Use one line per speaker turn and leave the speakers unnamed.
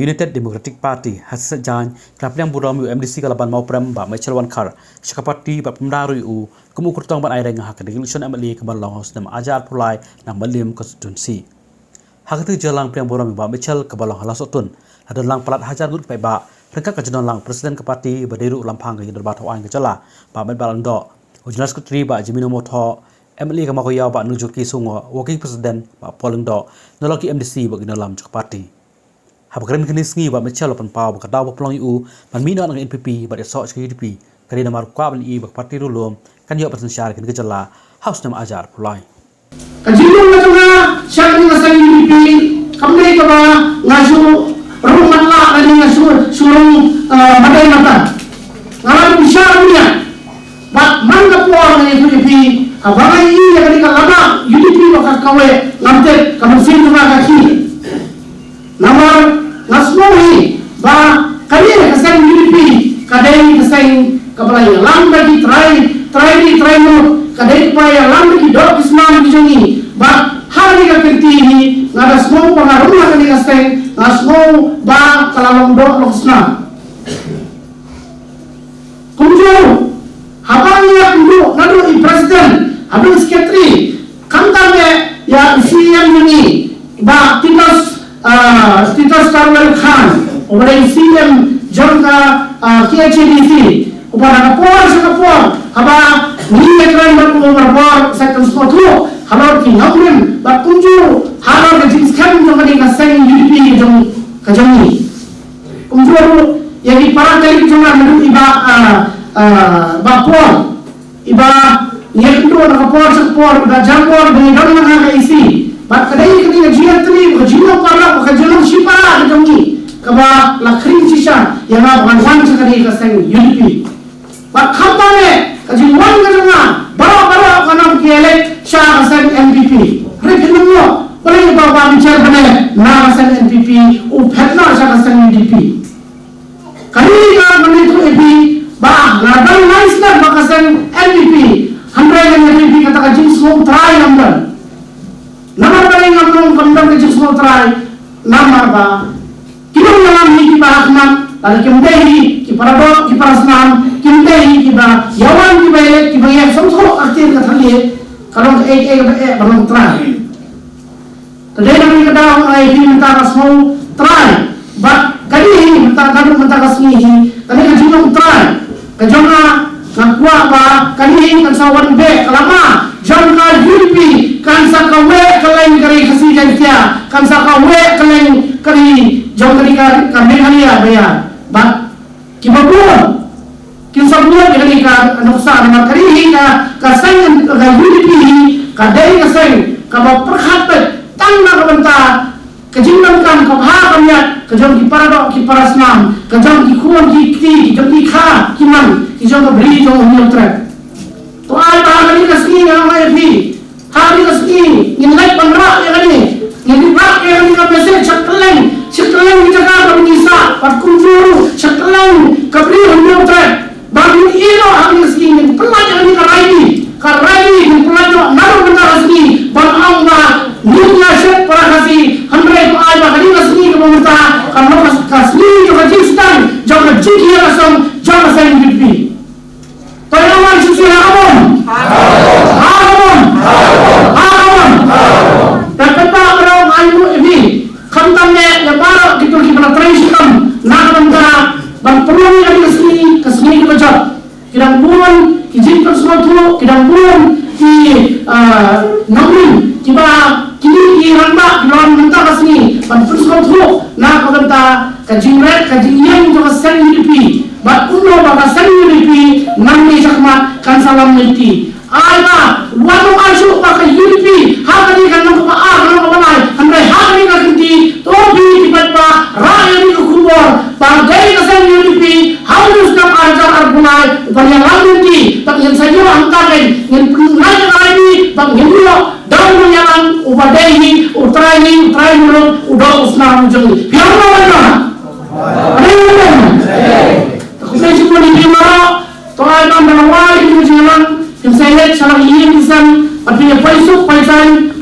United Democratic Party Hasan Jan Krapiang Buram UMDC Kalaban mau prem ba Michael Wankar Shakapati ba Pemdaru U Kemukur tong ban aireng hak election MLA Kabalang House nam Ajar Pulai nam Malim constituency Hakatu jalang priang Buram ba Michael Kabalang Halasotun ada lang palat hajar gut pai ba Rengka kajian lang Presiden ke Parti Badiru Lampang ke Derbat Hawan ke Jala ba Med Balando Ujnas Sekretari ba Jimino Motho MLA Kamakoya ba Nujuki Sungo Working President ba Polling Do Noloki MDC ba Ginalam Cuk Parti Habakren kini sengi ba Michael pan pau ba Kadaw ba Pelong IU ban mina ng NPP ba Esok ke UDP kali namar kwa ban I ba Parti Rulum kan yo pasen syar ke Jala House nam Ajar Pulai
Kajilong na nga syar ni sa UDP kamne ka ba ngaso Rumah lah dari surung badai mata. Ngalah bisa punya. Bak mana puang ni UDP. Abang ini yang kita lama UDP bakal kawe nanti kamu sini rumah kaki. Nama nasmohi ba kalian kesan UDP kadai kesan kapalanya lam bagi try mo kadai paya lam bagi dok isman bijungi ba hari kakenti ini ngada semua pengaruh lah kali kesan Asmo ba kalalong do loksna. Kunjung habang ya kunjung nado I president habang sekretari kantame ya CM ini ba Titus Karmel Khan obrang CM Jonka KHDC obrang kapor haba ni ekran berpor second spot lo halor ki ngapun ba kunjung halor ke jenis kan jong kadi kaseng UDP jong kajangi kunjung yang di para kali jong nadu iba ba por iba ni itu na kapor da jangpor dengan dong na isi ba kadai kadi jiat ni jino para ka jino sipa kajangi kaba lakhrin sisa yang ban sekali kaseng UDP ba khamane kajinwan kajanga bara kanam kielek Syah Hasan NPP. Rekin mo, boleh bawa bicara benar. Na Hasan NPP, upetna Syah Hasan UDP. Kali ka manitu EP, bah ladang nice na bakasan NPP. Handai yang NPP kata kajing semua try number. Nama paling ngamrong kandang kajing semua try. Nama ba? Kita mengalami di Bahman, lalu kemudian di Paradok, di Parasnam, kemudian di Yawan, di Bayek, di Bayek, semua aktif katanya. Kalau belum try. Tadi kami kedau ai minta kasmu try. But kali ini minta kasmu ini. Kali kaji belum try. Kajona ngakua ba kali ini kan sawan be kelama. Jangka UDP kan sakawe kelain kari kasih jantia. Kan sakawe kelain kari jauh kari kami halia bayar. But kibabun Kisah buat dengan ikan nuksa dengan kari hingga kaseng dengan UDP kadai kaseng kaba perhatian tangga kebentar kejimbankan kebahagiaan kejam di paradok di parasnam kejam di kuan di kejam di kha kiman kejam beri jong nyotret to ai ba kali kasih dengan mai fi hari kasih nilai penrak ya kali ini rak yang ni message ceklen di jaga penisa pat kunjuru ceklen kabri nyotret bagi ilo hari segini pelajar ni karai pelajar naruh benda segini bang angga dunia set para kasih handai ai bah hari segini kemerta kalau kasih juga jinstan jangan jiki langsung jangan saya UDP tayyawan susu haram dan peta berang ayu ini kantannya lebar gitu kita try sistem nak benda bang perlu ada kesini kebajak kidang bulan kijimpan semua tu kidang bulan ki namun kiba kini iranda kilawan mentah kesini bang terus semua tu nak kata kajimret kajian juga sen UDP bang uno bang sen UDP namni jakmat kan salam meliti ayah wanu asyuk pakai UDP hakani kan nak kalau handai hakani kan kinti topi tiba-tiba rakyat ini kubur bagai kesan UDP harus nak ajar arbunai upaya yang lalu di tak yang saja hantarin yang penai lagi bang yang dulu daun menyalang ubadai ini utrai mulut udah usnah ujung biar mana ada yang kemudian semua di marah toai kan menawai di jalan yang saya lihat salah ini insan artinya paisuk paisan